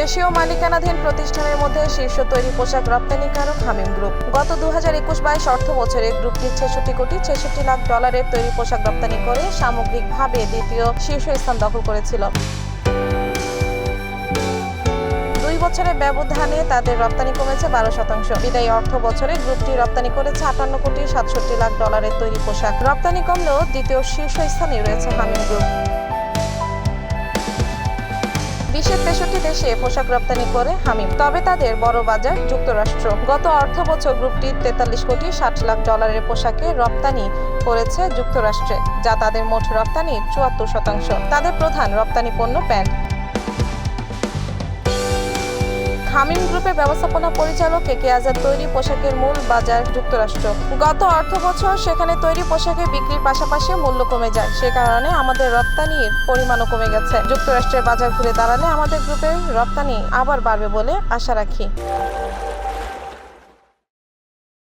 দেশীয় মালিকানাধীন প্রতিষ্ঠানের মধ্যে শীর্ষ তৈরি পোশাক রপ্তানিকারক হামিম গ্রুপ। গত 2021-22 অর্থ বছরে গ্রুপটি 66 লাখ ডলারের তৈরি পোশাক রপ্তানি করে সামগ্রিকভাবে দ্বিতীয় শীর্ষস্থান দখল করেছিল। 2 বছরের ব্যবধানে তাদের রপ্তানি কমেছে 12%। বিদায়ী অর্থ বছরে গ্রুপটি রপ্তানি করেছে 58,67 লাখ ডলারের তৈরি পোশাক। রপ্তানি কমলেও দ্বিতীয় শীর্ষস্থানে রয়েছে হামিম গ্রুপ। বিশ্বের 63 দেশে পোশাক রপ্তানি করে হামিম, তবে তাদের বড় বাজার যুক্তরাষ্ট্র। গত অর্থ বছর গ্রুপটি 43,60 লাখ ডলারের পোশাকে রপ্তানি করেছে যুক্তরাষ্ট্রে, যা তাদের মোট রপ্তানির 74%। তাদের প্রধান রপ্তানি পণ্য প্যান্ট। হামিম গ্রুপের ব্যবস্থাপনা পরিচালক কেকে আজাদ তৈরি পোশাকের মূল বাজার যুক্তরাষ্ট্র। গত অর্থ বছর সেখানে তৈরি পোশাকের বিক্রির পাশাপাশি মূল্য কমে যায়, সে কারণে আমাদের রপ্তানির পরিমাণও কমে গেছে। যুক্তরাষ্ট্রের বাজার ঘুরে দাঁড়ালে আমাদের গ্রুপের রপ্তানি আবার বাড়বে বলে আশা রাখি।